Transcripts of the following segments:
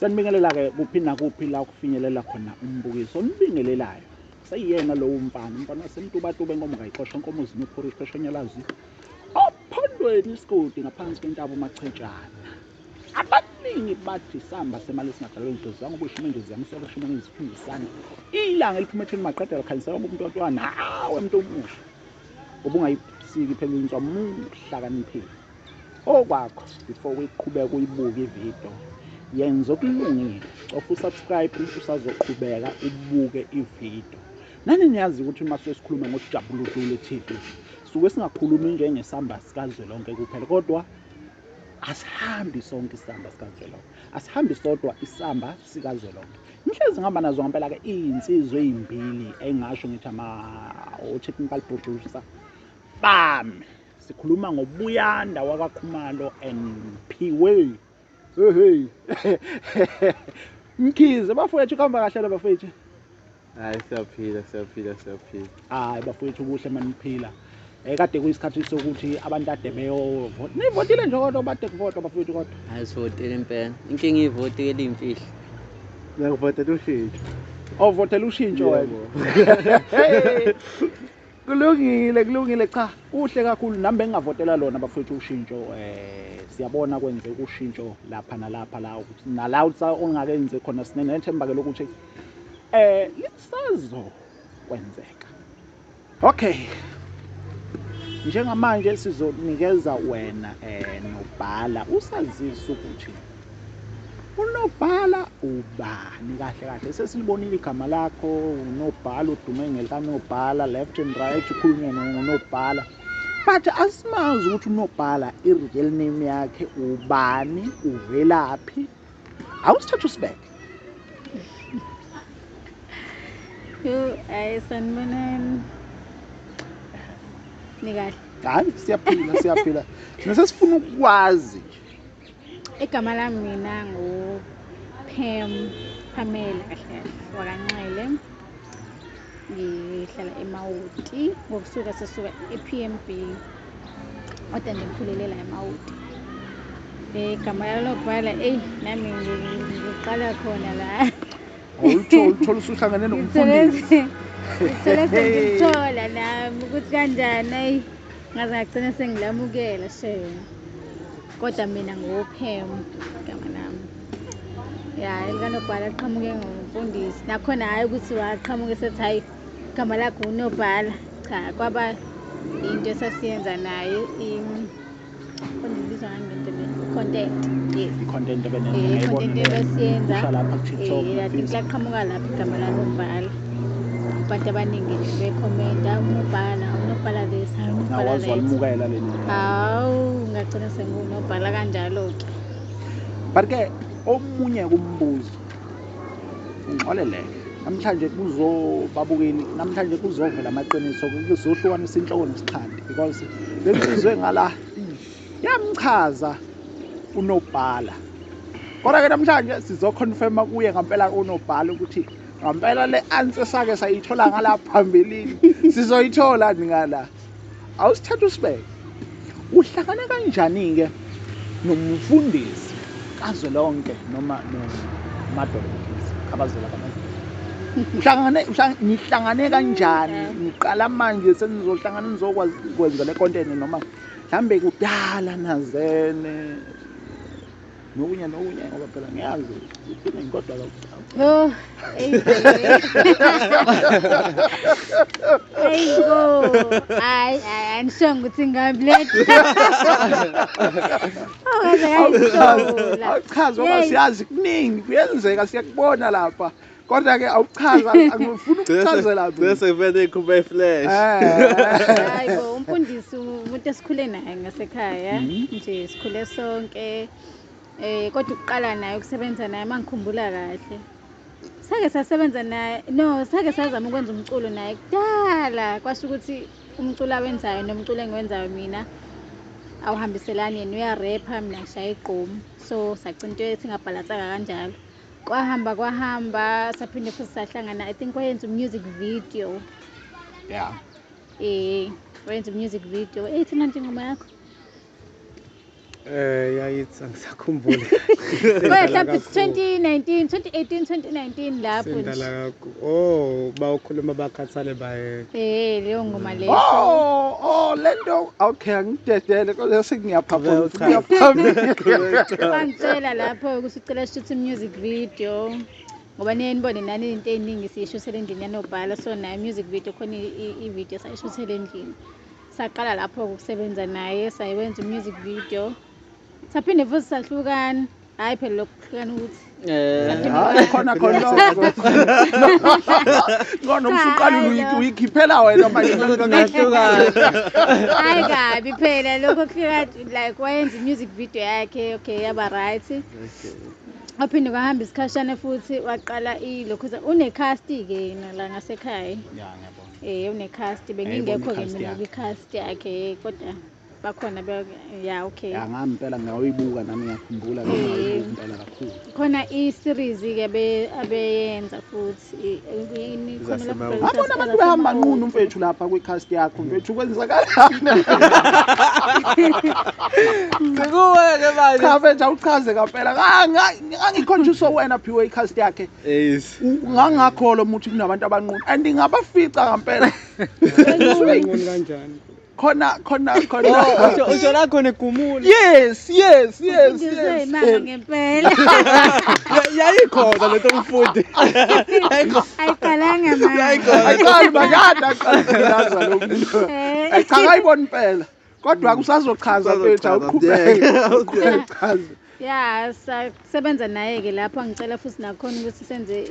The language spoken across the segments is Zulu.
Sanibingelela-ke kuphi nakuphi la kufinyelela khona umbukiso onibingelelayo. Seyiyena lowo umfana wasemtubatube inkomo ngayixosha inkomo zinuphura isipheshonyalazi ophandweni isigodi ngaphansi kwentaba umachetshana. Abaningi bathi isamba semali esingadalwe ngidozanga ubusho imengezi yamisela shuma ngeziphindisana ilanga eliphuma ethweni maqedela khanyisela umuntu wantwana hawe muntu omusha ubungayisiki phela inswa muhlakaniphile okwakho before uyiqhubeka uyibuke ividiyo yenza okulungile cofa usubscribe usazoqhubeka ubuke ividiyo. Nani niyazi ukuthi uma sikhuluma ngokujabula uDule TV suke singakhulumi njengesamba sikazwelonke kuphela kodwa asihambi sonke isamba sikazwelonke, asihambi sodwa isamba sikazwelonke. Ngihlezi ngihamba nazo ngempela-ke iy'nsizwa ey'mbili engingasho ngithi o-technical producer bami. Sikhuluma ngoBuyanda wakwaKhumalo and Phiwe. Hey Mkhize bafowethu kuhamba kahle la bafowethu. Hayi siyaphila. Hayi bafowethu kuhle maniphila. Kade kuyisikhathi sokuthi abantu ade beyovota. Nivotile nje kodwa bade kuvota bafowethu kodwa. Hayi sivotile impela. Inkinga ivoti ke liyimfihlo. Ngiyavotela ushintsho. Ovotela ushintsho wena. Kulungile cha kuhle kakhulu nami bengingavotela lona bafowethu ushintsho. Siyabona kwenzeka ushintsho lapha nalapha la ukuthi nala ongakenze khona sinethemba ke lokuthi lisazo kwenzeka. Okay. Njengamanje sizonikeza wena nobhala usazisa ukuthi uNobhala ubani kahle sesilibonile igama lakho uNobhala udume ngelikaNobhala left and right ukhulunywa noNobhala but asimazi ukuthi uNobhala i-real name yakhe ubani uvelaphi awusithatha usibeke. Sanibonani. Nikahle. Hayi siyaphila nesifuna ukwazi Igama lami mina Pamela kahle wakanxele. Ngihlala eMawuti ngokusuka sesuka ePMB. Kodwa ngikhulele la eMawuti. Igama loNobhala nami ngiqala khona la. Uthola usuhlangane nomfundisi. Ngithola nami ukuthi kanjani ngaze ngagcina sengilamukela shame. Kodwa mina ngoPhem igama lami. Ya elikaNobhala aqhamuke ngumfundisi. Nakhona hayi ukuthi waqhamuke sethi hayi igama lakho uNobhala. Cha kwaba into esasiyenza naye kondibizwa ngento le content. Yes. I-content Content ebesiyenza. lapha ku-TikTok. Laqhamuka lapha igama laNobhala. Abantu abaningi bekhomenta uNobhala this Nawazi walimukela leli. hawu ngagcina senguNobhala kanjalo-ke. But-ke omunye kumbuzo ngixoleleke namhlanje namhlanje kuzovela amaqiniso kuzohlukanisa inhloko nesikhandi because lensizwe ngala yamchaza uNobhala kodwa-ke namhlanje sizoconfirma kuye ngampela uNobhala ukuthi ngampela le answer sake sayithola ngala phambilini sizoyithola ngala. Awusithatha usibeke uhlangane kanjani-ke nomfundisi kazwelonke noma noMadolobhisi abazela nihlangane kanjani niqala manje senizohlangana nizokwazi kwenza le content noma mhlambe kudala nazene nokunye ngoba phela ngiyazi kodwa Angisho ukuthi ngabuleti. Awuchaza ngoba siyazi kuningi kuyenzeka siyakubona lapha kodwa-ke awuchaza angifuni ukuchazela Bese vele ikhumba iflash. Hayi bo umfundisi umuntu esikhule naye ngasekhaya nje sikhule sonke. Kodwa ukuqala naye ukusebenza naye mangikhumbula kahle. Sake sasebenza naye sake sazama ukwenza umculo naye kudala kwasho ukuthi umculo awenzayo nomculo engiwenzayo mina awuhambiselani yena uyarapha mina ngishaya igqomu so sagcina into singabhalansanga kanjalo. Kwahamba saphinde futhi sahlangana I think wayenza music video. Yeah. Wayenza music video. Thina nje ingoma yakho Yayithi angisakhumbuli. Mhlawumbe 2019 2018 2019 lapho nje Sendala oh bawukhuluma bakhathale baye. leyo ngoma leyo Oh lento okay ngidedele kodwa sengiyaphaphama bangitshela lapho ukuthi ucela shoot music video ngoba niyibone nani into eningi siyishuthele endlini yanobhala so nayo music video khona i-video sayishuthele endlini saqala lapho ukusebenza naye sayenza music video saphinde futhi sahlukana hayi phela lokuhlukana ukuthi hayi khona ngona umsuqalo uyikhiphela wena manje ngahlukana hayi kabi phela lokho kufika like wayenza music video yakhe okay yaba right aphinde kwahamba isikhashana futhi waqala ilokho une-cast ke yena la ngasekhaya ya ngiyabona une-cast bengingekho ke mina kwi-cast yakhe kodwa bakhona ya okay ya ngampela ngayibuka nami ngiyakhumbula ngiyakhumbula kakhulu khona i-series ke abeyenza futhi khona lapho abona abantu behamba nqunu mfethu lapha kwi-cast yakho mfethu kwenzakalani sekuweke manje cha mfethu awuchaze kampela ngangikhonjiswa wena phiwe i-cast yakhe Yes. ngangakholwa ukuthi kunabantu abanqunu and ngabafica kampela Kanjani? khona usho la khona egumula yes imanga ngempela yayikhona lento umfundi ayiqalanga manje ayiqali bakada aqalaza lo muntu cha ngayibona impela kodwa akusazochaza mfethu awuqhubeke ya sasebenza naye ke lapho ngicela futhi nakhona ukuthi senze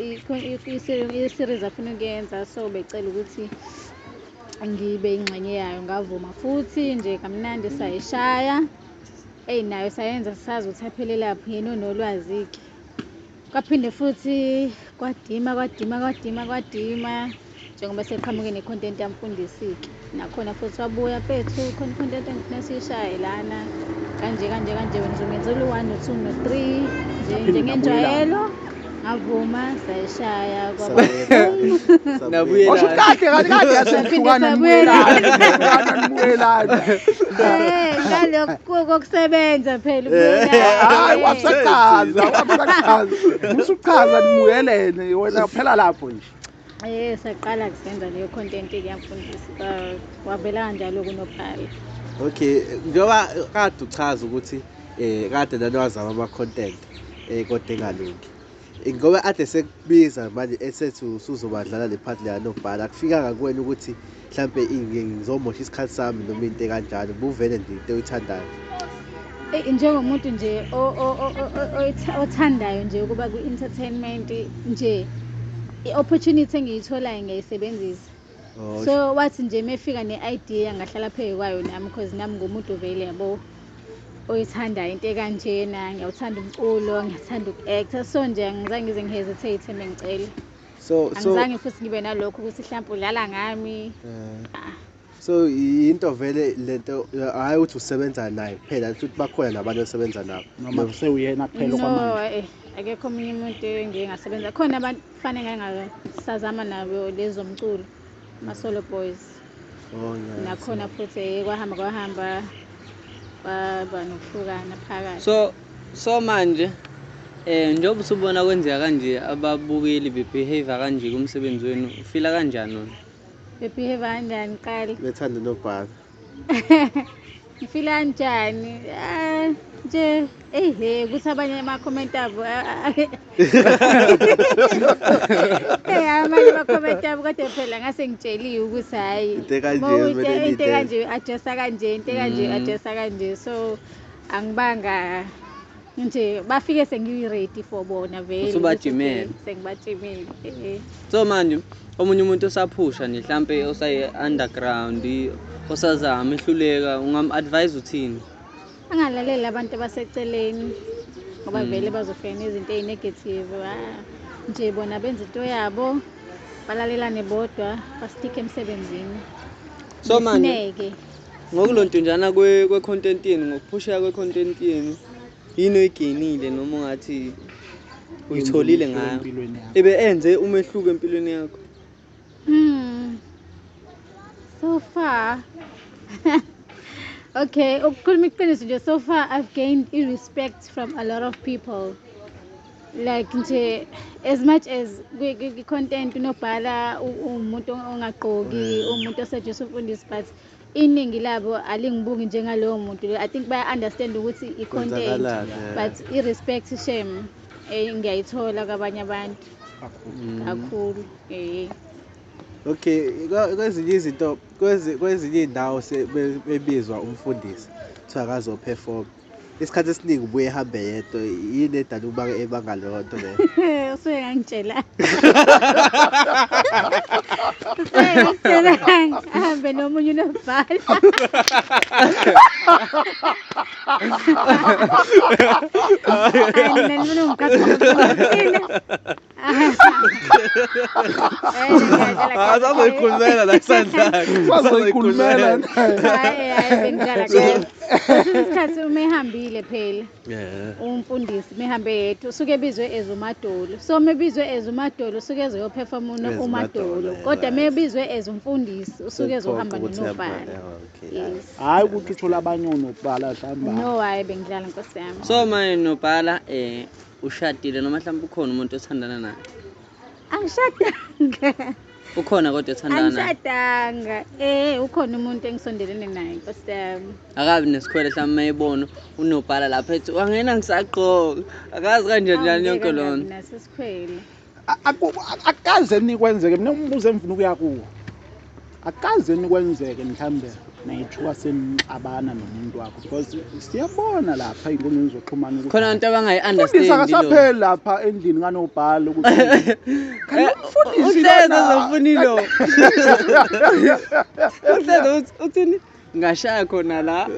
i-series afuna ukuyenza so becela ukuthi ngibe ingxenye yayo ngavuma futhi nje kamnandi sayishaya nayo sayenza sazi ukuthi aphelele lapho yena nolwazi ke kwaphinde futhi kwadima njengoba seqhamuke ne-content yamfundisi-ke nakhona futhi wabuya fethu khona i-content engifuna siyishaye lana kanje wena uzongenzela u-1 no-2 no-3 njengenjwayelo ngavuma sayishaya kwaba Washo kahle yasehlukana nibuyelana ngalokho kokusebenza phela hayi wasechaza usuchaza nibuyelene wena phela lapho nje saqala kusenza leyo content yamfundisi wavela kanjalo kunophala Okay, njoba kade uchaza ukuthi kade nani wazama ama content kodwa engalungi. Ngoba ade sekubiza manje esethu usuzobadlala le part leya nobhala akufikanga kuwena ukuthi mhlambe ngizomosha isikhathi sami noma into kanjalo buvele nje into oyithandayo. Njengomuntu nje othandayo nje ukuba ku-entertainment nje i-opportunity engiyitholayo ngiyayisebenzisa so wathi nje mefika ne-idea ngahlala phezu kwayo nami because nami ngumuntu vele yabo oyithandayo into ekanjena ngiyawuthanda umculo ngiyathanda uku-acta so nje angizange ngize ngihesitate mengicela angizange futhi ngibe nalokho ukuthi mhlawumbe udlala ngami so into vele lento hayi uthi usebenza naye kuphela ukuthi bakhona nabantu asebenza nabo noma kusewuyena kuphela kwamanje akekho omunye umuntu engingasebenza khona abantu kufanele ngasazama nabo lezo mculo ama-solo boys nakhona futhi kwahamba kwaba nokuhlukana phakathi so manje njengoba usubona kwenzeka kanje ababukeli bebehavior kanje kumsebenzi wenu ufila kanjani wena bebehavior kanjani qali bethanda nobhala ngifila kanjani nje ukuthi abanye ama-comment abo amanye ama-comment abo kodwa phela ngase ngitsheliwe ukuthi hhayi into kanje adressa kanje into kanje adressa kanje so angibanga nje bafike sengiyi-ready for bona vele usubajimele sengibajimele so manje omunye umuntu osaphusha nje mhlampe osayi-underground osazama ehluleka ungam-advise uthini angalaleli abantu abaseceleni ngoba vele bazofika nezinto eyi-negative nje bona benza into yabo balalelane bodwa bastikhe emsebenzini so manje ngokulontunjana kwe-content yenu ngokuphusheka kwe-content yenu yini oyigeyinile noma ungathi uyitholile ngayo ebe enze umehluko empilweni yakho so far Okay, ukukhuluma iqiniso nje, so far I've gained respect from a lot of people. Like nje, as much as content unobhala umuntu ongaqoki, umuntu osajisa umfundisi, but iningi labo alingibuki njengalowo muntu. I think baya understand ukuthi i-content, but i-respect shame ngiyayithola kwabanye abantu kakhulu. Okay, kwezinye izinto kwezinye indawo bebizwa umfundisi kuthiwa akazoperform. Isikhathi esiningi ubuye ehambe yedwa, yini edala ukuba ebanga leyo nto leyo? Usuke ngangitshela. Usuke ngangitshela ahambe nomunye unobhala. Hayi, mina Asazoyikhulumela la Sandlani. Bazoyikhulumela. hayi bengidlala kahle. Isikhathi uma ehambile phela umfundisi mehambe yedwa usuke ebizwe as umadolo, so mebizwe as umadolo usuke ezoyoperforma umadolo, kodwa mebizwe as umfundisi usuke ezohamba nonobhala. Yes. Hayi ukuthi uthola abanye onobhala hlamba. No, hayi bengidlala Nkosi yami. So manje nobhala ushadile noma mhlawumbe ukhona umuntu othandana naye? Angishadanga. Ukhona kodwa othandana naye? Angishadanga. Ukhona umuntu engisondelene naye Nkosi yami. Akabi nesikhwele mhlawumbe mayibona unobhala lapha ethi wangena ngisagqoka. Akazi kanjani yonke lo nto. Nasesikhwele. Akaze nikwenzeke, mina umbuzo engifuna ukuya kuwo. Akaze nikwenzeke mhlambe nayithuka senixabana nomuntu wakho, because siyabona lapha ey'nkundleni zokuxhumana ukuthi Khona abantu abangayi-understand umfundisi lo. akasapheli lapha endlini kanobhala ukuthi Uhleze zofuna lo. Uhleze uthini? Ngashaya khona la.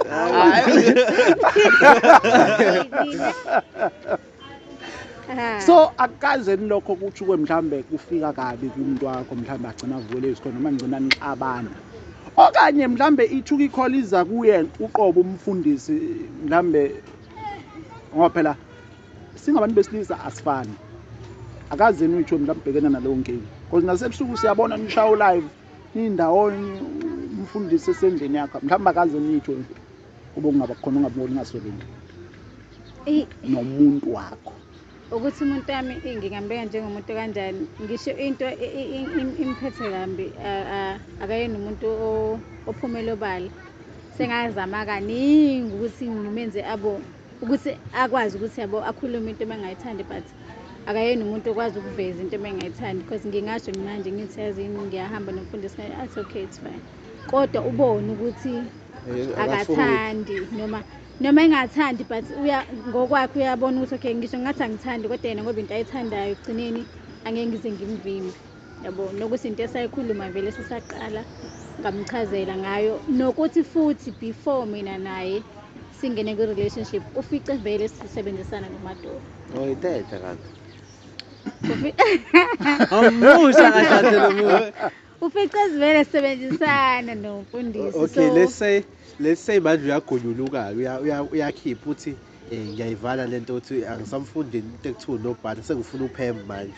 so akaze nilokho kuthi kwe mhlambe kufika kabi kumuntu wakho, mhlambe agcina avule isikole noma ngicina nixabana, okanye mhlambe ithuka ikholiza kuye uqobo umfundisi, mhlambe ngoba phela singabantu besilisa asifani. Akaze nitsho mhlambe bhekena nalowo nkingi, because nasebusuku siyabona nishayo live nindawonye umfundisi esendlini yakho, mhlambe akaze nitsho kube kungaba khona ungaboni ngasolinye nomuntu wakho ukuthi umuntu wami ngingambeka njengomuntu kanjani. Ngisho into imphethe kambi, akayena umuntu ophumela obala. Sengazama kaningi ukuthi ngimenze ukuthi akwazi ukuthi yabo akhulume into mangayithandi, but akayena umuntu okwazi ukuveza into mangayithandi, because ngingasho manje ngithi yazini ngiyahamba nomfundisi, it's okay, it's fine, kodwa ubone ukuthi akathandi noma engathandi, but ngokwakhe uyabona ukuthi okay, ngisho ngathi angithandi kodwa yena ngoba into ayithandayo ugcineni angeke ngize ngimvimbe, yabo. Nokuthi into esayikhuluma vele sisaqala ngamchazela ngayo, nokuthi futhi before mina naye singene kwi-relationship ufice vele sisebenzisana nomadolo. Oyithethe kanti. Amusha kahle lo muntu. Ufice vele sisebenzisana nomfundisi. Okay, let's say manje uyagonyuluka uyakhipha uthi ngiyayivala lento ukuthi angisamfundi into ekuthiwa unobhala, sengifuna uphemba manje.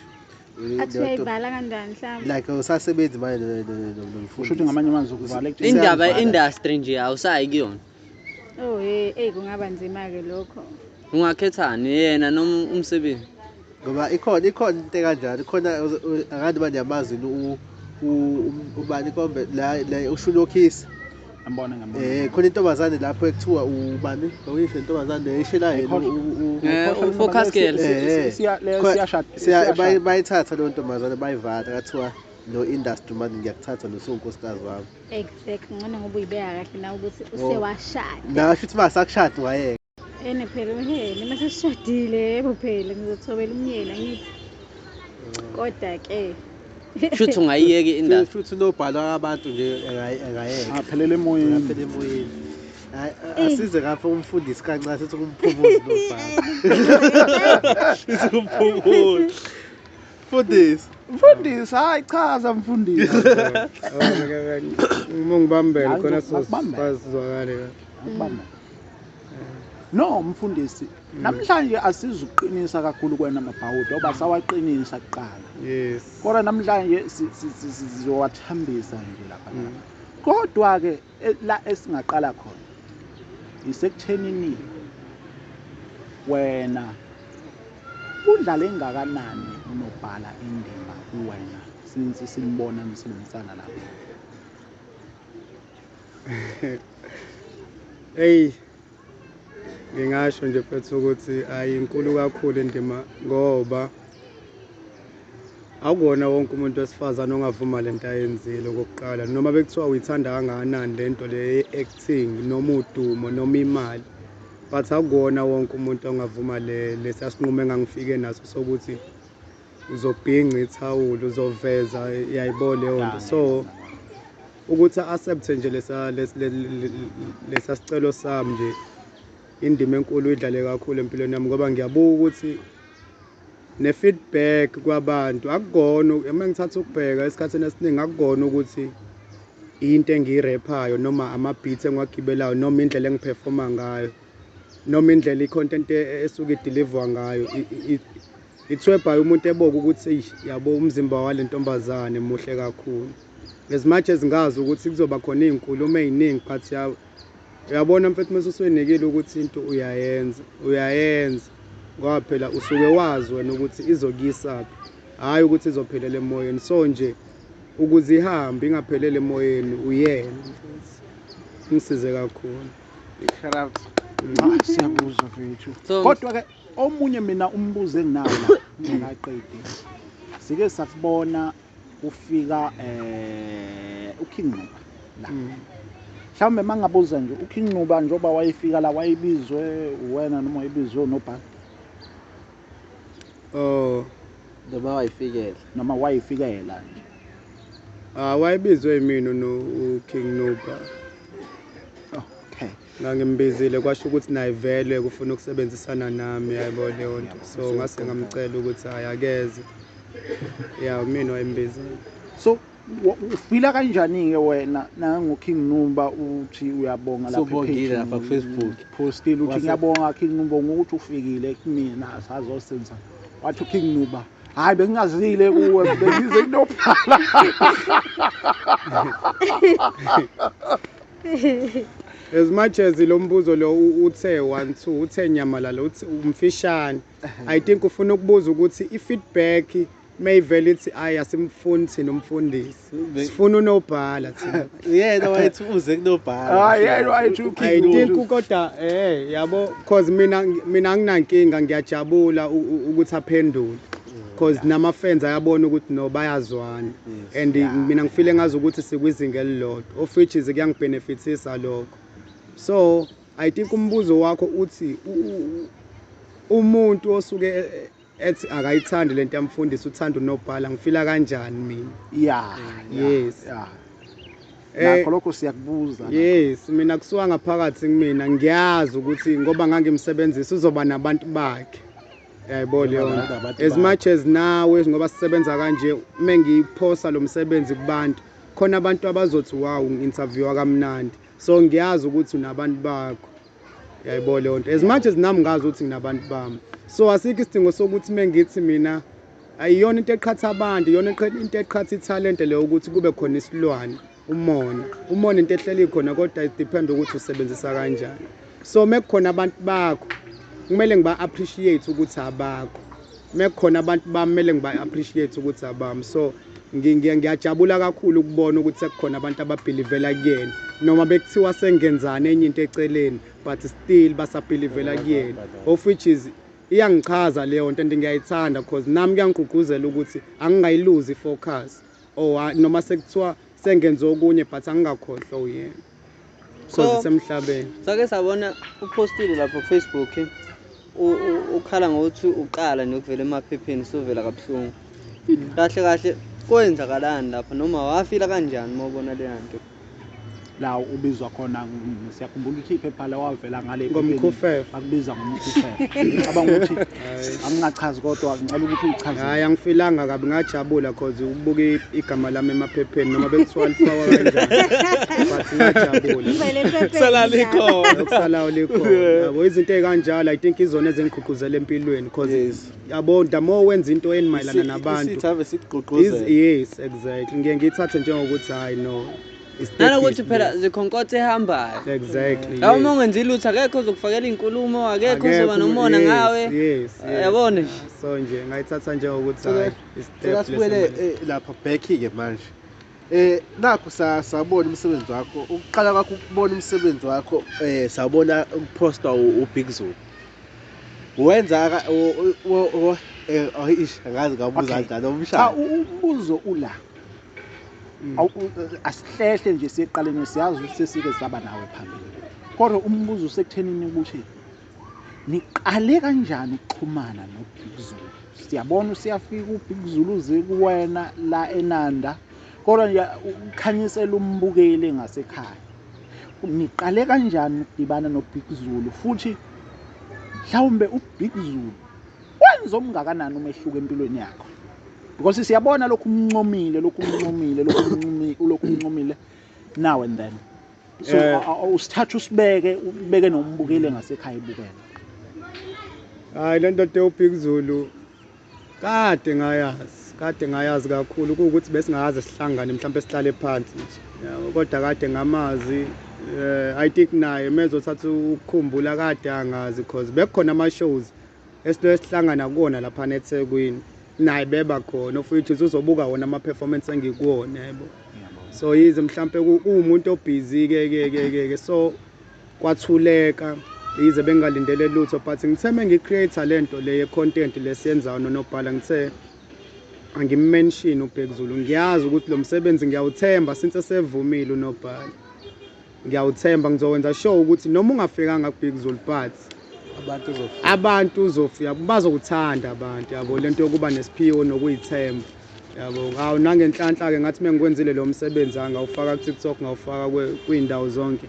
Athi uyayivala kanjani mhlawumbe? Like usasebenzi manje usho ukuthi nomfundi. ngamanye amazwi ukuvala Indaba ye-industry nje awusayi kuyona. Kungaba nzima-ke lokho. Ungakhethani yena noma umsebenzi? Ngoba ikhona into kanjani, khona akade baniyamazi ubani kombe la uShulokhisi. ngambona khona intombazane lapho ekuthiwa ubani oyisho intombazane eshela yena Focus girl. siyashada bayithatha leyo ntombazane bayivala kathiwa no industry manje ngiyakuthatha nosunkosikazi wami. Exactly, ngona ngoba uyibeka kahle nawe ukuthi usewashada. Nasho ukuthi masakushada wayeka. Phela nima sesishadile, yebo phela ngizothobela umyeni angithi. Kodwa-ke Shuthi ungayiyeki indaba. Futhi unobhala abantu nje engayeka. aphelele emoyeni. Aphele emoyeni. Asize kapha umfundisi kancane sithi kumphumuzi nobhala. Sithi kumphumuzi. Mfundisi, hayi chaza mfundisi. Uma ngibambele khona Akubambele. sizwakale. Akubamba. No mfundisi, namhlanje asizuqinisa kakhulu kwena mabhawudo oba sawaqinisa kuqala. Yes. Kodwa namhlanje sizowathambisa nje lapha. Kodwa ke la esingaqala khona isekuthenini wena udlala engakanani unobhala indima kuwena since sinibona nisebenzisana lapho. Hey, ngingasho nje mfethu ukuthi ayinkulu kakhulu indima ngoba akubona wonke umuntu wesifazane ongavuma lento ayenzile okokuqala noma bekuthiwa uyithanda kangakanani lento le acting noma udumo noma imali but akubona wonke umuntu ongavuma lesiyasinqumo engangifike naso sokuthi uzobhinqa ithawula uzoveza yayibona leyo nto so ukuthi accept nje lesa sicelo sami nje indima enkulu idlale kakhulu empilweni yami ngoba ngiyabuka ukuthi ne-feedback kwabantu akugona uma ngithatha ukubheka esikhathini esiningi akugona ukuthi into engiyirephayo noma ama-beats engiwagibelayo noma indlela engiperforma ngayo noma indlela i-content esuke ideliver ngayo ithwebhayo umuntu eboka ukuthi yabo umzimba wale ntombazane muhle kakhulu as much as ngazi ukuthi kuzoba khona iy'nkulumo ey'ningi but uyabona mfethu mase usuyinikile ukuthi into uyayenza ngoba phela usuke wazi wena ukuthi izokuyisaphi hhayi ukuthi izophelela emoyeni so nje ukuze ihambe ingaphelele emoyeni uyena mfethu ngisize kakhulu. Shout out. Siyabuzwa mfethu. So- Kodwa-ke omunye mina umbuzo enginawo la ngaqedi sike sasibona kufika uKing Ncuba la mhlawumbe mangabuza nje uKing Ncuba njengoba wayefika la wayibizwe wena noma wayibizwe nobhala Oh, Noma wayifikela. noma wayifikela nje. wayebizwe yimina no-King Ncuba. Okay. Ngangimbizile kwasho ukuthi naye vele kufuna ukusebenzisana nami yayibona leyo nto so ngase ngamcela ukuthi hayi akeze ya mina wayimbizile. So ufila kanjani-ke wena nangoKing Ncuba uthi uyabonga lapha Sobongile lapha ku-Facebook. postile uthi Wase- ngiyabonga King Ncuba ngokuthi ufikile kumina sazosenza wathi uKing Ncuba hayi bengingazile kuwe bengize kunobhala. As much as lo mbuzo lo uthe 1 2 uthe nyamalala uthi umfishane I think ufuna ukubuza ukuthi i-feedback mayivele ithi asimfuni thina umfundisi sifuna unobhala thina. Yena wayethi uze kunobhala. Hayi yena wayethi I uKing think Ncuba kodwa yabo cause mina anginankinga ngiyajabula ukuthi aphendule cause nama fans ayabona ukuthi no bayazwana and mina ngifile ngazi ukuthi sikwizinga elilodwa of which is kuyangibenefitisa lokho so I think umbuzo wakho uthi umuntu osuke ethi akayithandi lento yamfundisi uthanda unobhala ngifila kanjani mina Yes. nakho lokho siyakubuza yes mina kusuka ngaphakathi kumina ngiyazi ukuthi ngoba ngangimsebenzisa uzoba nabantu bakhe yayibona leyo nto. As much as nawe ngoba sisebenza kanje mengiyiphosa lo msebenzi kubantu khona abantu abazothi wow ngi-interviewa kamnandi so ngiyazi ukuthi unabantu bakho yayibona leyo nto as much as nami ngazi ukuthi nginabantu bami so asikho isidingo sokuthi mengithi mina ayiyona into eqhatha abantu iyona into eqhatha ithalente leyo ukuthi kube khona isilwane umona into ehleli khona kodwa it depend ukuthi usebenzisa kanjani so mekukhona abantu bakho kumele ngiba-appreciate ukuthi abakho mekukhona abantu bami kumele ngiba-appreciate ukuthi abami so ngiyajabula kakhulu ukubona ukuthi sekukhona abantu ababhilivela kuyena noma bekuthiwa sengenzana enye into eceleni but still basabhilivela kuyena of which is iyangichaza leyo nto and ngiyayithanda because nami kuyangigqugquzela ukuthi angingayiluzi i-focus noma sekuthiwa sengenze okunye but angingakhohlwa uyena because semhlabeni. Sake sabona upostile lapho Facebook ukhala ngokuthi uqala nokuvela emaphepheni sovela kabuhlungu. Kahle kahle kwenzakalani lapha noma wafila kanjani mawubona le nto? la ubizwa khona siyakhumbula ukuthi iphepha la wavela ngale Ngomkhufefe. akubiza ngomkhufefe ngicabanga ukuthi angingachazi kodwa ngicela ukuthi uchaze Hayi angifilanga kabi ngajabula because ukubuka igama lami emaphepheni noma bekuthiwa lifawa kanjani but ngajabula Sala likhona. ukusalayo likhona yabo izinto ey'kanjalo I think izona ezengigqugquzela empilweni because yabo the more wenza into enimayelana nabantu Isitha sikugqugquzela. yes exactly ngiye ngithathe njengokuthi hayi no nanokuthi phela zikhonkothe ehambayo. Exactly. Lawo uma ungenzi lutho akekho ozokufakela inkulumo, akekho ozoba nomona ngawe. Yes. Yabona nje. So nje ngayithatha njengokuthi So, hayi Sekasibuyele lapha back-ke manje. Nakho sabona umsebenzi wakho. Ukuqala kwakho ukubona umsebenzi wakho sabona ukuposta uBig Zulu. Wenza angazi ngabuza kanjani Cha umshado. umbuzo ula. Asihlehle nje siyeqaleni siyazi ukuthi sesike saba nawe phambili. Kodwa umbuzo usekuthenini ukuthi niqale kanjani ukuxhumana noBig Zulu? Siyabona usiyafika uBig Zulu uze kuwena la eNanda. Kodwa nje ukhanyisela umbukeli ngasekhaya. Niqale kanjani ukudibana noBig Zulu futhi mhlawumbe uBig Zulu wenza omngakanani umehluko empilweni yakho? Because siyabona lokhu umncomile now and then. So usithatha usibeke ubeke nombukeli ngasekhaya ibukela. hayi lento uBig Zulu kade ngayazi kakhulu ukuthi besingaze sihlangane mhlawumbe sihlale phansi nje. Yabo kodwa kade ngamazi I think naye mezothatha ukukhumbula kade angazi because bekukhona ama shows esihlangana kuona lapha eThekwini. Naye beba khona futhi uzobuka wona ama performance engikuwona yebo. So yize mhlambe kuumuntu obusy ke so kwathuleka yize bengalindele lutho but ngitheme ngicreate lento le content lesiyenzayo nonobhala ngithe angimmention uBig Zulu ngiyazi ukuthi lo msebenzi ngiyawuthemba since sevumile unobhala ngiyawuthemba ngizowenza show ukuthi noma ungafikanga kuBig Zulu but abantu uzofika bazokuthanda abantu yabo lento yokuba nesiphiwo nokuyithemba yabo ngawo nangenhlanhla ke ngathi mengikwenzile lo msebenzi angawufaka ku TikTok ngawufaka kwindawo zonke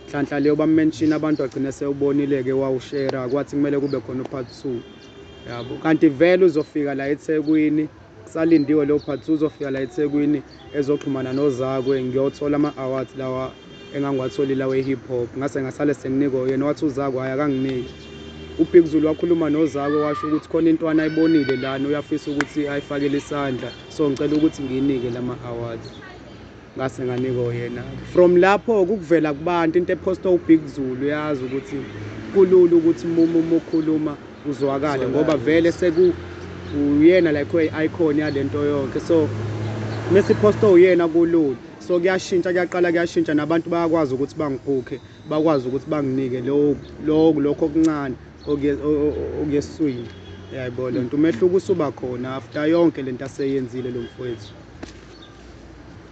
nhlanhla leyo bamention abantu agcina sewubonile ke wawushare kwathi kumele kube khona part 2 yabo kanti vele uzofika la eThekwini kusalindiwe lo part 2 uzofika la eThekwini ezoxhumana nozakwe ngiyothola ama awards lawa engangiwatholi lawe hip hop ngase ngasale senginiko yena wathi uzakwe haya kanginiki uBig Zulu wakhuluma nozakwe washo ukuthi khona intwana ayibonile lana uyafisa ukuthi ayifakele isandla so ngicela ukuthi nginike lama awards ngase nganiko yena from lapho ukuvela kubantu into eposta uBig Zulu yazi ukuthi kulula ukuthi ukhuluma uzwakale ngoba vele seku uyena like icon yalento yonke so mesiposta uyena kulula so kuyashintsha nabantu bayakwazi ukuthi bangibhuke bakwazi ukuthi banginike lokho okuncane okuyeswini yayibona lento umehluko usuba khona after yonke lento aseyenzile lo mfowethu.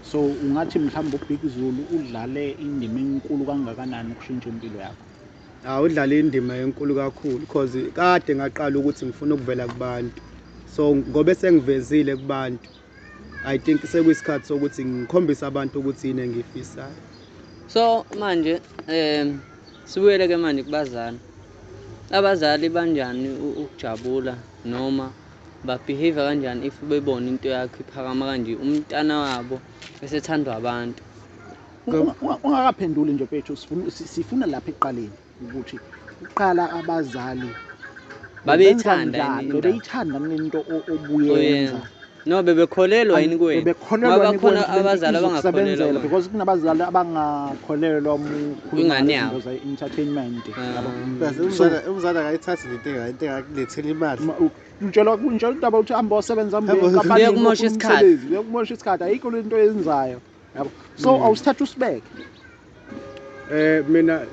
So ungathi mhlawumbe uBig Zulu udlale indima enkulu kangakanani ukushintsha impilo yakho? Udlala indima enkulu kakhulu because kade ngaqala ukuthi ngifuna ukuvela kubantu so ngobe sengivezile kubantu I think sekuyisikhathi sokuthi ngikhombise abantu ukuthi yini engifisayo. So manje sibuyele ke manje kubazali. Abazali banjani ukujabula noma babehave kanjani if bebona into yakho iphakama kanje umntana wabo esethandwa abantu? Ungakaphenduli nje mfethu sifuna lapha eqaleni ukuthi uqala abazali babeyithanda into obuyenza no bebekholelwa yini kuwena bebekholelwa khona abazali abangakholelwa because kunabazali abangakholelwa ingane yabo entertainment umzali akayithathi into engakulethela imali utshela indaba ukuthi amba wasebenza uyokumosha isikhathi ayikho into eyenzayo yabo so awusithatha usibeke mina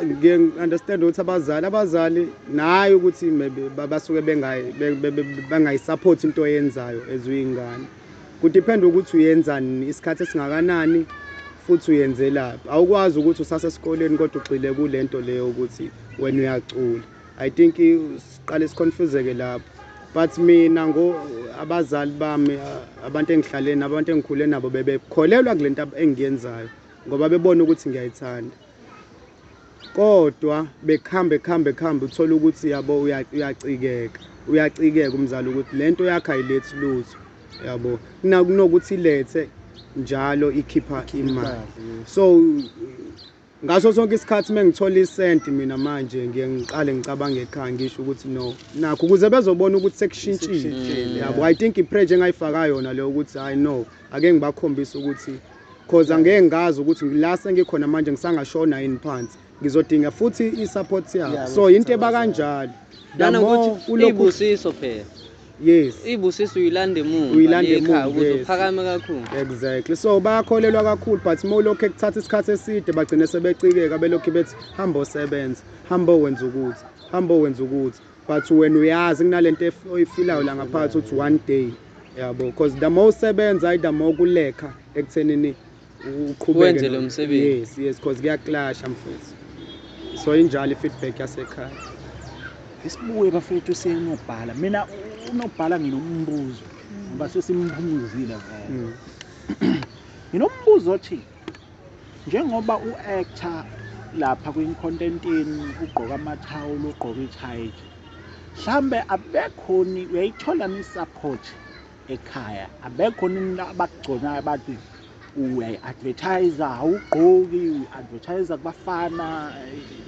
ngiye-understand ukuthi abazali naye ukuthi basuke bengayisupport into oyenzayo as uyingane kudependa ukuthi uyenzani isikhathi esingakanani futhi uyenzelaphi awukwazi ukuthi usase esikoleni kodwa ugxile kulento leyo ukuthi wena uyacula I think siqale siconfuseke lapho but mina abazali bami abantu engihlale abantu engikhule nabo bebekholelwa kulento engiyenzayo ngoba bebona ukuthi ngiyayithanda kodwa bekhambe uthola ukuthi yabo uyacikeka umzali ukuthi lento yakhe ayilethi lutho yabo kunokuthi ilethe njalo ikhipha imali so ngaso sonke isikhathi mengithola isenti mina manje ngiqale ngicabange ekhaya ngisho ukuthi no nakho ukuze bezobona ukuthi sekushintshile yabo I think ipressure engayifaka yona leyo ukuthi I know ake ngibakhombisa ukuthi cause angeke ngazi ukuthi la sengikhona manje ngisangashona yini phansi ngizodinga futhi i-support yabo so into ebakanjalo nanokuthi ibusiso phela yes ibusiso uyilanda emuva uyilanda emuva ukuze uphakame kakhulu exactly so bayakholelwa kakhulu but mawulokhu ekuthatha isikhathi eside bagcine sebecikeka belokhu bethi hamba osebenza hamba wenza ukuthi but wena uyazi kunalento oyifilayo la ngaphakathi uthi one day yabo because the more usebenza the more kulekha ekuthenini uqhubeke wenze lo msebenzi yes because kuyaclash mfethu so injalo i-feedback yasekhaya isibuye bafethu senobhala mina unobhala nginombuzo ngoba sesimbuzile vele nginombuzo othi njengoba uactor lapha kwi-contentini ugqoka amathawula ugqoka i-tie mhlambe abekhoni uyayithola ni-support ekhaya abekhoni abakugconayo bathi uyayi-advertiser awugqoki uyi-advertiser kubafana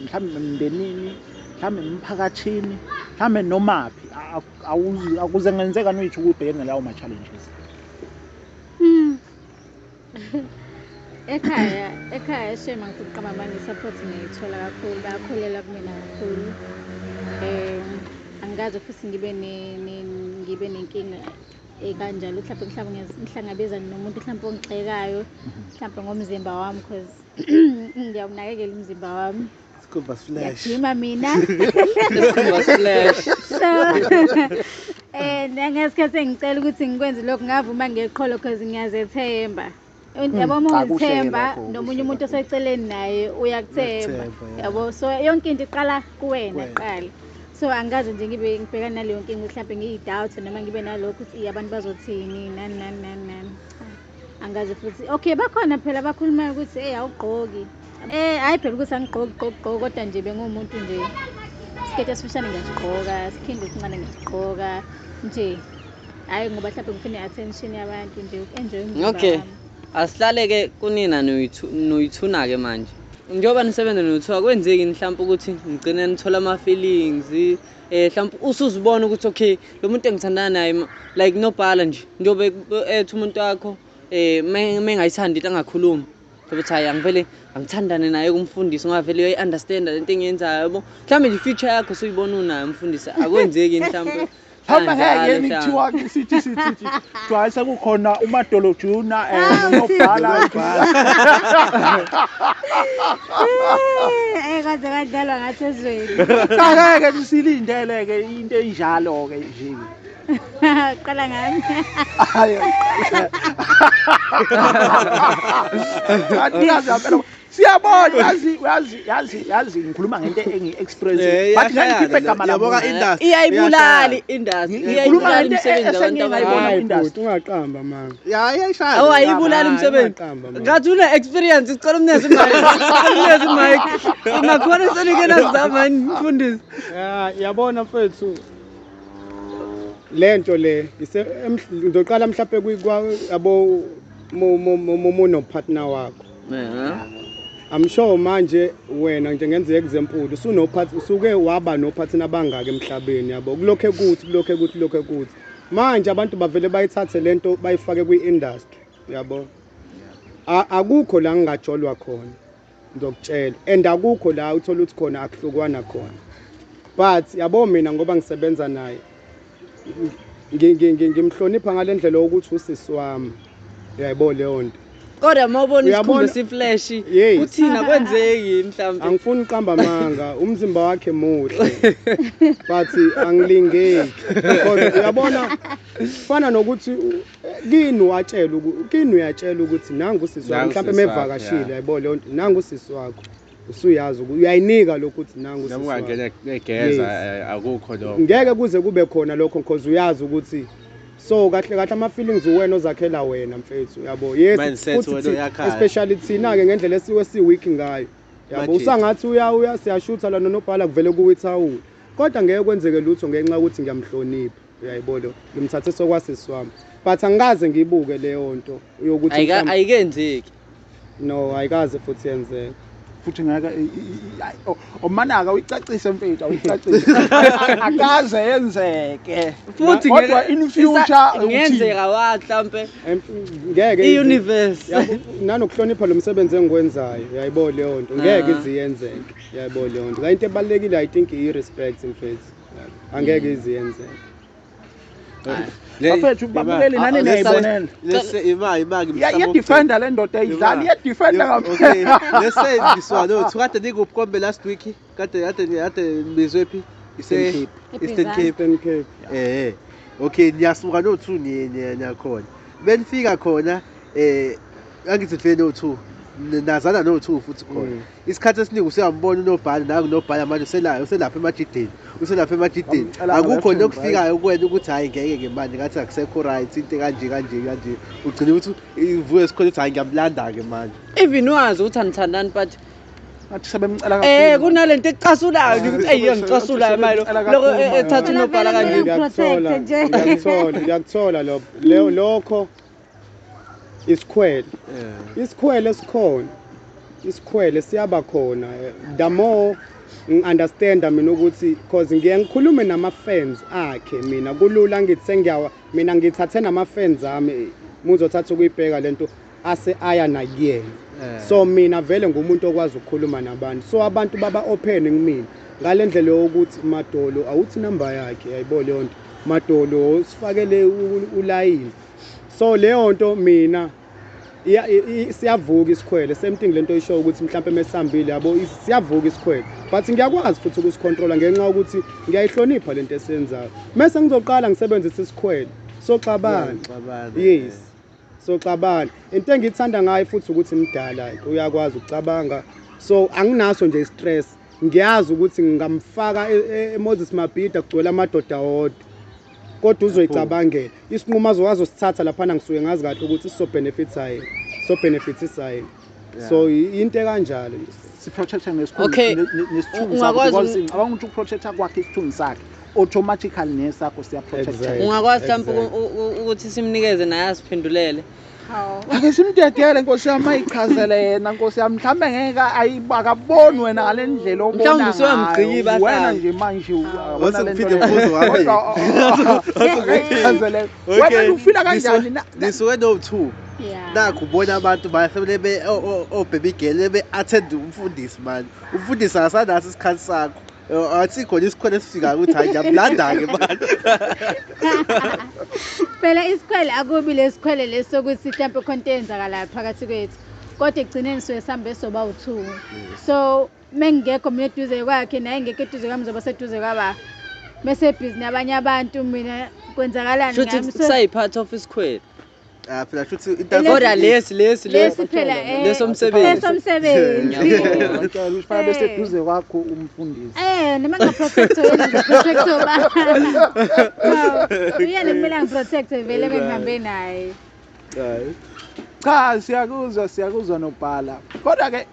mhlawumbe emndenini mhlawumbe emphakathini mhlawumbe nomaphi akuze ngenzeka noyithi ukubhekene lawo ma-challenges ekhaya shema ngifuna uqamba manje i-support ngiyithola kakhulu bayakholela kumina kakhulu angikaze futhi ngibe nenkinga kanjalo mhlawumbe ngihlangabezana nomuntu mhlawumbe ongixekayo mhlawumbe ngomzimba wami because ngiyawunakekela umzimba wami Scuba Splash. ngiyajima mina Scuba Splash. so ngesikhathi engicela ukuthi ngikwenze lokho ngavuma ngeqholo because ngiyazethemba yabo uma uzithemba nomunye umuntu oseceleni naye uyakuthemba yabo so yonke into iqala kuwena qala so angazi nje ngibhekana naleyo nkinga mhlawumbe ngiyidoubt noma ngibe nalokho ukuthi abantu bazothini nani angazi futhi okay bakhona phela abakhuluma ukuthi awugqoki hayi phela ukuthi angigqoki kodwa nje bengumuntu nje isiketi esifishane ngiyagqoka siphinde sincane ngiyagqoka nje hayi ngoba mhlawumbe ngifuna i-attention yabantu nje enjoy umzimba okay asihlale ke kunina noyithuna ke manje njengoba nisebenza noyithuna kwenzeki mhlawumbe ukuthi ngigcine nithola ama feelings mhlawumbe usuzibona ukuthi okay lo muntu engithandana naye like nobhala nje njengoba ethi umuntu wakho mengayithandi into angakhuluma ukuthi hayi angivele angithandane naye kumfundisi ngavele uyayi-understand lento engiyenzayo yabo mhlawumbe nje future yakho suyibona unayo mfundisi akwenzeki mhlawumbe hamba yeni kuthiwa sithi jwayisa kukhona uMadolo Juna nobhala kodwa kadlalwa ngathezweni akeke silindele ke into enjalo ke nje qala ngami adiyazi siyabona yazi ngikhuluma ngento engi-express but ngikhiphe igama yabonga industry iyayibulala industry iyayibulala imisebenzi abantu abayibona ungaqamba mama yayishaya ayibulala imisebenzi ngathi une experience sicela umneze mic nakhona senike nazama mfundisi yabona mfethu lento le ngizoqala mhlawumbe yabo no partner wakho I'm sure manje wena nje ngenze example usuke waba no partner abangaka emhlabeni yabo kulokho ukuthi manje abantu bavele bayithathe lento bayifake kwi-industry yabo akukho la ngingajolwa khona ngizokutshela and akukho la uthola ukuthi khona akuhlukwana khona but yabo mina ngoba ngisebenza naye ngimhlonipha ngalendlela ukuthi usisi wami yayibona leyo nto kodwa mawubona isikhumba siflash uthina kwenzeki mhlawumbe angifuni uqamba manga umzimba wakhe muhle but angilingeki because uyabona fana nokuthi kini uyatshela ukuthi nangu usisi wakho mhlawumbe mevakashile yayibona leyo nto nangu usisi wakho usuyazi uyayinika lokho ukuthi nangu usisi wakho ngeke negeza akukho lokho ngeke kuze kube khona lokho because uyazi ukuthi so kahle ama feelings uwena ozakhela wena mfethu yabo yes especially thina ke ngendlela esiwe week ngayo yabo usangathi uya siyashutha la nonobhala kuvele kuwithawula kodwa ngeke kwenzeke lutho ngenxa ukuthi ngiyamhlonipha uyayibona ngimthathe sokwasisi wami but angikaze ngibuke leyo nto yokuthi ayikenzeki no ayikaze futhi yenzeke futhi ngeke omanaka uyicacise mfethu uyicacise akaze yenzeke futhi kodwa in future ngenzeka mhlambe ngeke i-universe nanokuhlonipha lo msebenzi engikwenzayo yayibona leyo nto ngeke iziyenzeke yayibona leyo nto into ebalekile I think i-respect mfethu angeke iziyenzeke bafethu babukeli nani niyayibonela lese imaki iya defender le ndoda eyidlala iya defender okay let's say this one no kade nikubukombe last week kade nibizwe phi Eastern Cape okay niyasuka no 2 niyakhona benifika khona angithi vele no 2 nazana no 2 futhi khona isikhathi esiningi usiyambona unobhala nakunobhala manje uselapha emajideni akukho nokufikayo kuwena ukuthi hayi ngeke ke manje ngathi akusekho right into kanje ugcina ukuthi ivuke esikhona ukuthi hayi ngiyamlanda ke manje even wazi ukuthi anithandani but ngathi sebemcela kunalento ecasulayo ukuthi ngicasulayo manje lokho ethatha unobhala kanje ngiyakuthola lokho isikhwele isikhwele siyaba khona the more ngi-understand mina ukuthi cause ngikhulume nama-fans akhe mina kulula ngithi mina ngithathe nama-fans ami muzothatha ukuyibheka lento aya nakuyena so mina vele ngumuntu okwazi ukukhuluma nabantu so abantu baba open kumina ngale ndlela yokuthi Madolo awuthi number yakhe yayibona leyo nto Madolo sifakele ulayini so leyo nto mina siyavuka isikhwele same thing lento isho ukuthi mhlawumbe mesihambile yabo siyavuka isikhwele but ngiyakwazi futhi ukusicontrola ngenxa ukuthi ngiyayihlonipha lento esenzayo mase ngizoqala ngisebenzise isikhwele soxabana yes soxabana into engithanda ngayo futhi ukuthi mdala uyakwazi ukucabanga so anginaso nje stress ngiyazi ukuthi ngingamfaka eMoses Mabhida kugcwele amadoda wodwa kodwa uzoyicabangela isinqumo azosithatha lapha ngisuke ngazi kahle ukuthi so benefitisa yena so into kanjalo siprotecta nesithunzi sakho because ngicabanga ukuthi ukuprotecta kwakhe isithunzi sakhe automatically nesakho siyaprotecta ungakwazi mhlawumbe ukuthi simnikeze naye asiphendulele ake simdedele nkosi yami ayichazele yena nkosi yami mhlambe ngeke akaboni wena ngale ndlela obona mhlawumbe usuyamgqiba wena nje manje wasekuphinde umbuzo wami wena ufila kanjani nisuke no 2 nakho ubona abantu basemele baby girl be-attend umfundisi manje umfundisi akasanaso isikhathi sakho asikho isikhwele esifika ukuthi hayi ngiyamlanda-ke manje phela isikhwele akubi lesikhwele lesokuthi mhlawumbe khonto eyenzakalayo phakathi kwethu kodwa ekugcineni suke sihambe soba u2 so mengekho mina eduze kwakhe naye ngekho eduze kwami zoba seduze kwaba bese busy nabanye abantu mina kwenzakalani ngami kusayipart of isikhwele phela futhi kodwa lesi phela lesomsebenzi ngiyabona ufana bese duze kwakho umfundisi noma ngaprotect wena ngaprotect ba uyena kumele ngiprotect vele bengihambe naye cha siyakuzwa nobhala kodwa ke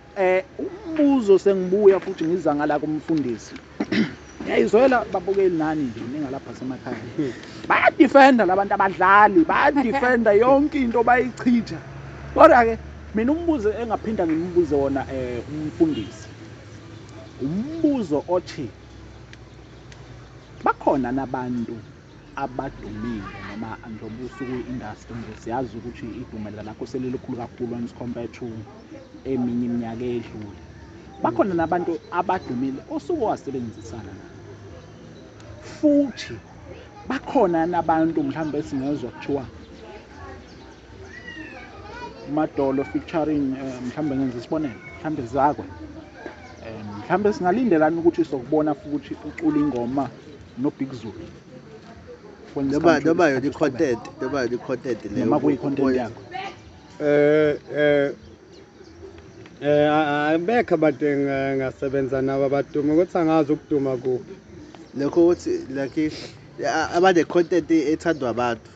umbuzo sengibuya futhi ngiza ngala kumfundisi yayizwela babukeli nani nje ningalapha semakhaya bayadefenda labantu abadlali bayadefenda yonke into bayichitha kodwa ke mina umbuzo engaphinda ngimbuze wona umfundisi umbuzo othi bakhona nabantu abadumile noma njengobusuku industry ngesiyazi ukuthi idumela lakho selilikhulu kakhulu when compared to eminye iminyaka edlule bakhona nabantu abadumile osuku wasebenzisana nabo futhi bakhona nabantu mhlambe esingezwe kuthiwa Madolo featuring mhlambe ngenza isibonelo mhlambe Zakwe mhlambe singalindelana ukuthi sokubona futhi ucula ingoma no Big Zulu noma yona i-content leyo noma kuyi-content yakho abekho abantu engasebenza nabo abaduma ukuthi angazi ukuduma kuphi lokho ukuthi like abane-content ethandwa abantu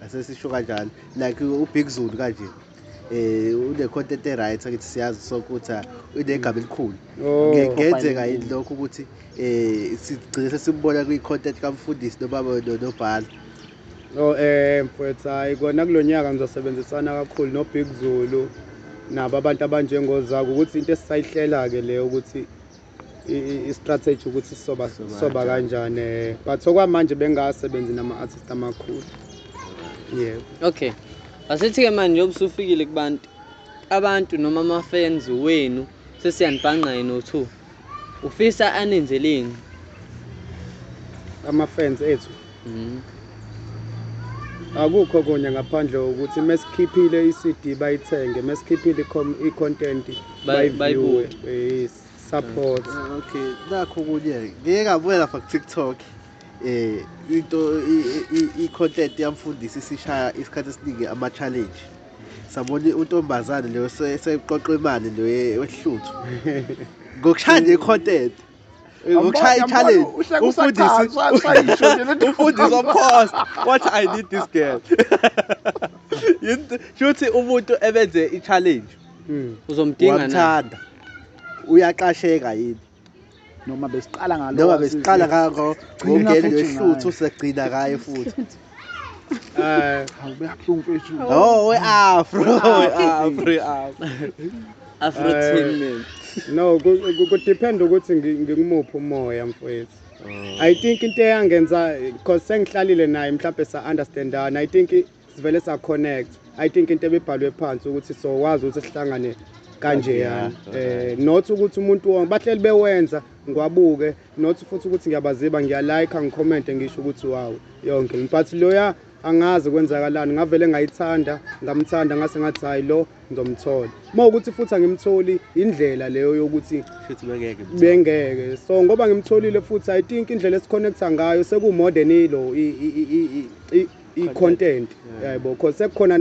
asesisho kanjalo like uBig Zulu kanje une-content e-right angithi siyazi sokuthi unegama elikhulu ngenzeka yini lokho ukuthi sigcine sesimbona kwi-content kamfundisi nobhala mfowethu hayi kona kulo nyaka ngizosebenzisana kakhulu no Big Zulu nabo abantu abanjengoZaku ukuthi into esisayihlela-ke leyo ukuthi i-strategy ukuthi soba kanjani but okwamanje bengasebenzi nama-artist amakhulu yebo. Okay, asithi-ke manje njengoba usufikile kubantu abantu noma ama-fans wenu sesiyanibhanqa no-2 ufisa anenzeleni Ama-fans ethu akukho konye ngaphandle kokuthi mesikhiphile i-CD bayithenge, mesikhiphile i-content bayibuke, support. Okay, nakho kunye ngeke ngabuya lapha ku-TikTok into i-content yamfundisi sishaya isikhathi esiningi ama-challenge. Sabona untombazane leyo seqoqa imali leyo wehluthu ngokushaya nje i-content ngokushaya i-challenge umfundisi of what I need this girl. Shuthi umuntu ebenze i-challenge uzomdinga wamthanda uyaqasheka yini noma besiqala ngalo ngongena wehluthu segcina kaye futhi we-afro Afrotainment. No, kudepend ukuthi ngimuphi umoya mfowethu. I think into eyangenza because sengihlalile naye mhlawumbe sa-understandana, I think sivele sa-connect. I think into ebibhalwe phansi ukuthi sokwazi ukuthi sihlangane kanje yani not ukuthi umuntu wonke bahleli bewenza ngwabuke, not futhi ukuthi ngiyabaziba ngiyalike ngicommente ngisho ukuthi wow yonke, but loya angazi kwenzakalani, ngavele ngayithanda ngamthanda ngase ngathi hayi lo ngizomthola. Mawukuthi futhi angimtholi indlela leyo yokuthi futhi bengeke, so ngoba ngimtholile futhi I think indlela esiconnecta ngayo seku-modern ilo i-content yabo, because sekukhona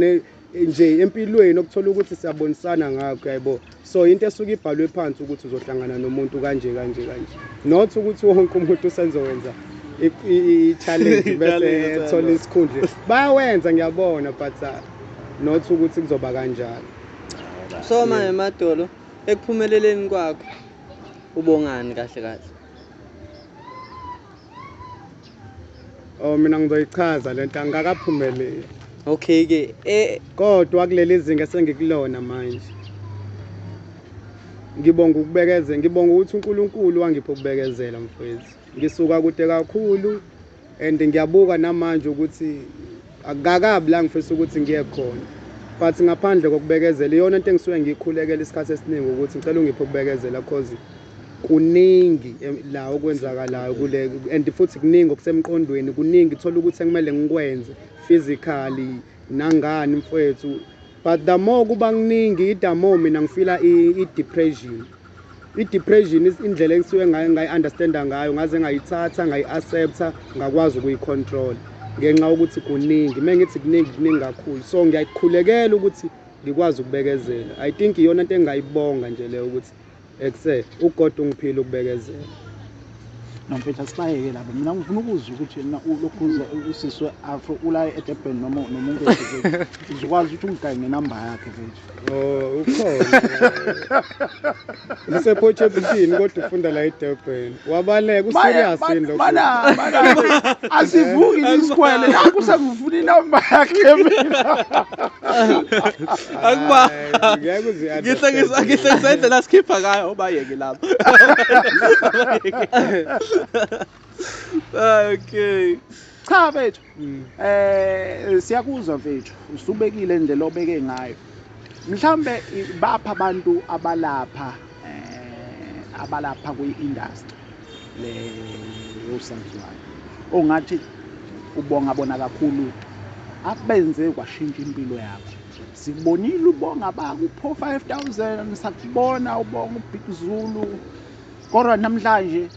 nje empilweni okuthola ukuthi siyabonisana ngakho yabo, so into esuke ibhalwe phansi ukuthi uzohlangana nomuntu kanje not ukuthi wonke umuntu usenzowenza i-challenge bese ethola isikhundla bayawenza ngiyabona, but not ukuthi kuzoba kanjalo. So manje Madolo, ekuphumeleleni kwakho ubongani kahle? Mina ngizoyichaza lento angakaphumeleli. Okay ke Kodwa kuleli zinga sengikulona manje ngibonga ukuthi uNkulunkulu wangipha ukubekezela mfowethu. Ngisuka kude kakhulu and ngiyabuka namanje ukuthi akakabi la ngifisa ukuthi ngiye khona, but ngaphandle kokubekezela iyona into engisuke ngikhulekela isikhathi esiningi ukuthi ngicela ungiphe ukubekezela because kuningi la okwenzakalayo kule, and futhi kuningi okusemqondweni, kuningi thola ukuthi kumele ngikwenze physically nangani mfowethu, but the more kuba kuningi the more mina ngifila i-depression. I-depression indlela engisuke ngayi-understanda ngayo ngaze ngayithatha ngayi-accepta ngakwazi ukuyi-control ngenxa ukuthi kuningi, mengithi kuningi kakhulu, so ngiyayikhulekela ukuthi ngikwazi ukubekezela. I think iyona into engayibonga nje leyo ukuthi uGod ungiphile ukubekezela. Nomfethu asibayeke lapho, mina ngifuna ukuzwa ukuthi lokhuza usiswe Afro ula eDurban noma umuntu uzokwazi ukuthi ungigaye ngenamba yakhe mfethu. Ukhona ngisephothebutini kodwa ufunda la eDurban wabaleka userious yini lokho? Mana asivuki isikwele lapho sengifuna inamba yakhe mina. Akuba ngihle ngisenze la skipper ngayo obayeke lapho. Okay. Cha mfethu, siyakuzwa mfethu, usubekile indlela obeke ngayo. Mhlambe bapha abantu abalapha kwi-industry le yosaziwayo ongathi ubonga bona kakhulu abenze kwashintsha impilo yakho. Sikubonile ubonga bakupho 5000, sakubona ubonga uBig Zulu, kodwa namhlanje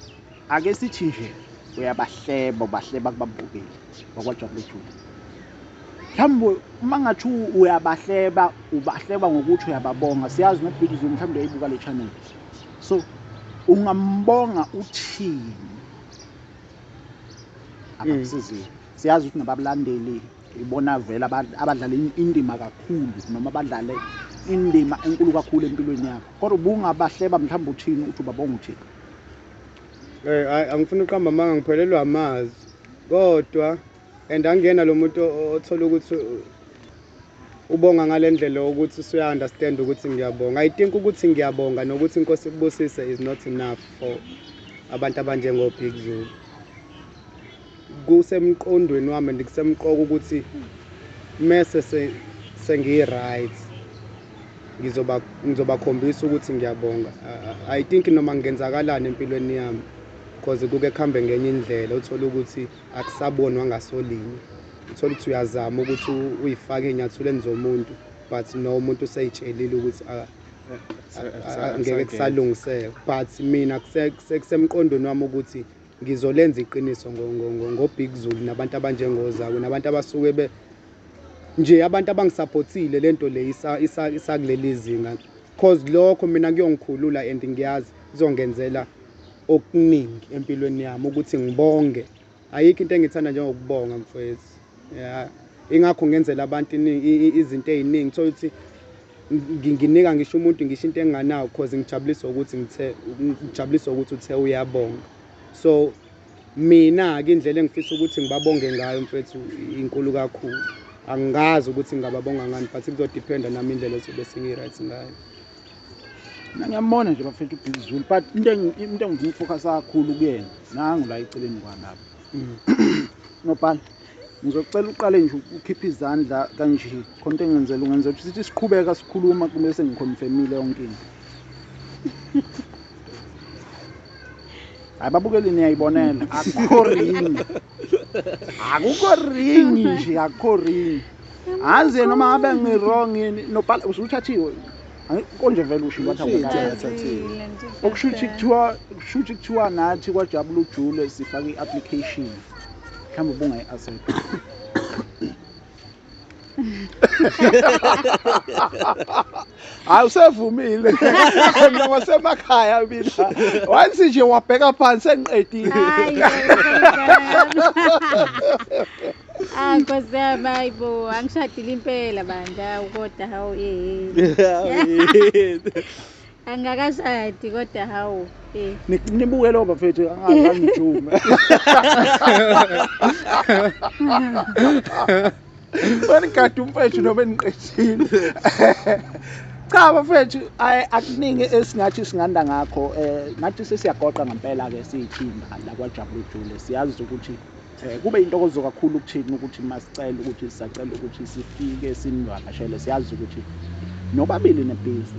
ake sithi nje uyabahleba kubabukeli bakwaJabule Jule. Mhlawumbe uma ngathi uyabahleba ngokuthi uyababonga, siyazi noBig Zulu mhlawumbe uyayibuka le channel, so ungambonga uthini abakusizi. Siyazi ukuthi nababulandeli ibona vela abadlala indima kakhulu noma badlale indima enkulu kakhulu empilweni yakho, kodwa ubungabahleba mhlawumbe uthini uthi ubabonga uthini? Angifuni uqamba manga ngiphelelwa amazwi, kodwa and angena lo muntu othola ukuthi ubonga ngalendlela ukuthi usuya understand ukuthi ngiyabonga. I think ukuthi ngiyabonga nokuthi inkosi kubusise is not enough for abantu abanjengo Big Zulu. Kusemqondweni wami ndikusemqoka ukuthi mase sengiyi right ngizobakhombisa ukuthi ngiyabonga. I think noma ngenzakalani empilweni yami because kuke khambe ngenye indlela uthola ukuthi akusabonwa ngasolinye. Uthola ukuthi uyazama ukuthi uyifake enyathulweni zomuntu but no umuntu useyitshelile ukuthi ngeke kusalungiseka. But mina kusemqondweni wami ukuthi ngizolenza iqiniso ngo Big Zulu nabantu abanjengozayo nabantu abasuke nje abantu abangisupportile lento le isakuleli zinga because lokho mina kuyongikhulula and ngiyazi izongenzela okuningi empilweni yami ukuthi ngibonge. Ayikho into engithanda njengokubonga mfowethu. Yeah, ingakho ngenzela abantu izinto eziningi so ukuthi nginika ngisho umuntu ngisho into enganayo because ngijabulisa ukuthi uthe uyabonga. So mina ke indlela engifisa ukuthi ngibabonge ngayo mfethu inkulu kakhulu. Angazi ukuthi ngababonga ngani but kuzodependa nami indlela sobe singi right ngayo. Ngiyambona nje bafethu uBig Zulu but into engifocus kakhulu kuyena nangu la eceleni kwalapha. Nobhala ngizocela uqale nje ukhipha izandla kanje konke ungenzela ukuthi sithi siqhubeka sikhuluma kumbe sengiconfirmile yonke into. Ababukeli niyayibonela akukho ring. Akukho ring nje akukho ring. Aze noma ngabe ngirong nobhala usuthathiwe. Konje vele usho ukuthi Uthathiwe. okushuthi kuthiwa nathi kwaJabula uJule sifake i-application mhlawumbe ubunga i-asset. Hayi usevumile mina wasemakhaya mina wathi nje wabheka phansi sengiqedile. Nkosi yami hayibo angishadile impela bandla kodwa hawu angakashadi kodwa hawu Nibuke lo bafethu angazijume. Wena ngadi umfethu noma eniqedile. Cha bafethu akuningi esingathi singanda ngakho nathi sesiyagoqa ngempela ke siyithimba la kwaJabula uJule siyazi ukuthi kube intokozo kakhulu ukuthini ukuthi masicela ukuthi sisacela ukuthi sifike sinivakashele siyazi ukuthi nobabili nebhizi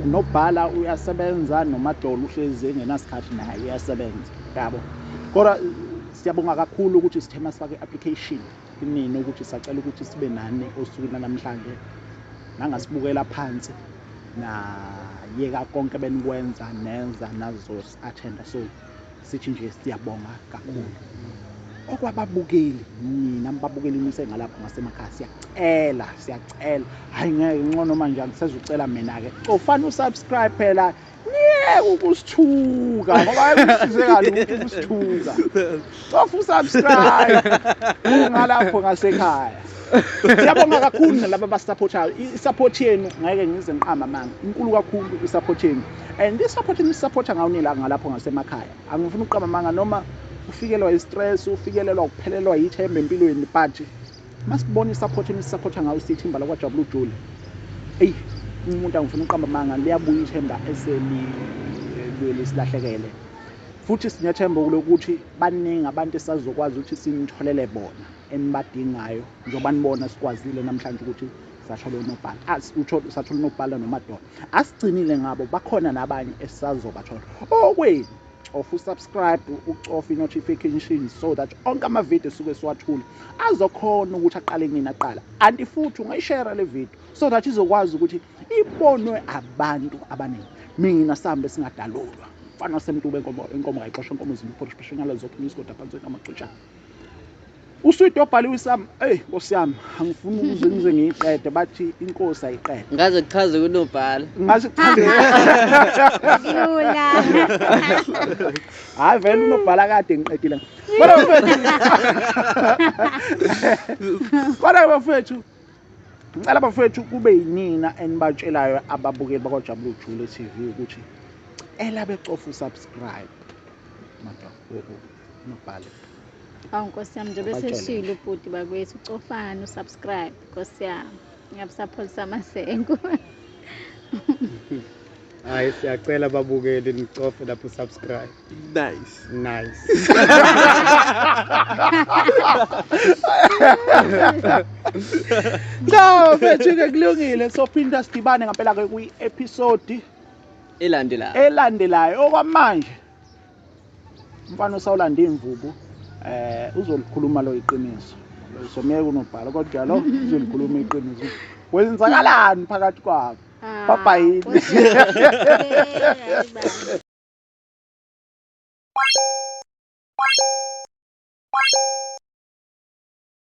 nobhala uyasebenza noMadola uhlezi engenasikhathi naye uyasebenza yabo kodwa siyabonga kakhulu ukuthi sithema sifake i-application inini ukuthi sacela ukuthi sibe nani osukwini namhlanje nangasibukela phansi na yeka konke benikwenza nenza nazo attenda so sithi nje siyabonga kakhulu. Okwababukeli mina mbabukeli nisengalapha ngasemakhaya siyacela hayi ngeke ngcono manje angisezucela mina ke ufana usubscribe phela niye ukusithuka ngoba kusize kalula ukusithuka sofu subscribe ngalapho ngasekhaya. Siyabonga kakhulu nalabo abasupportayo isupport yenu ngeke ngize ngiqamba manga inkulu kakhulu isupport yenu and isupport nisupporta ngawunila ngalapho ngasemakhaya angifuni uqamba manga noma ufikelwa istress ufikelelwa ukuphelelwa yithemba empilweni but masibona isupport nisupporta ngayo sithimba la kwaJabula uJule umuntu angifuna uqamba manga liyabuya ithemba lesilahlekele futhi sinethemba lokuthi baningi abantu esazokwazi ukuthi sinitholele bona enibadingayo njengoba nibona sikwazile namhlanje ukuthi sathola uNobhala sathola uNobhala noMadola asigcinile ngabo bakhona nabanye esisazobathola okwenu of usubscribe ucofa i-notification so that onke ama-video suke siwathula azokhona ukuthi aqale nina aqala anti futhi ungayishare le video so that izokwazi ukuthi ibonwe abantu abaningi mina sambe singadalulwa fana semntu benkomo kayixosha inkomo zimphorishpheshanyala zokho niskoda phansi amaqhutshana uswidi obhaliwe isami nkosi yami angifuni ukuze ngize ngiyiqede bathi inkosi ayiqede ngaze kuchaze kuNobhala ngaze kuchaze Lula hayi vele uNobhala kade ngiqedile kodwa bafethu ngicela bafethu kube yinina enibatshelayo ababukeli bakwaJabula uJule TV ukuthi elabe cofa usubscribe Nobhala. Nkosi yami njengoba seshilo ubhuti bakwethu ucofana usubscribe Nkosi yami. ngiyabusapholisa amasengu. Hayi siyacela ababukeli nicofe lapho subscribe. Nice. No, mfethu-ke kulungile. Sophinda sidibane ngempela-ke kwi-episode elandelayo. Okwamanje umfana usawulanda imvubu uzolikhuluma lo iqiniso. Somyeke unobhala kodwa lo uzolikhuluma iqiniso. Kwenzakalani phakathi kwabo? Bye bye.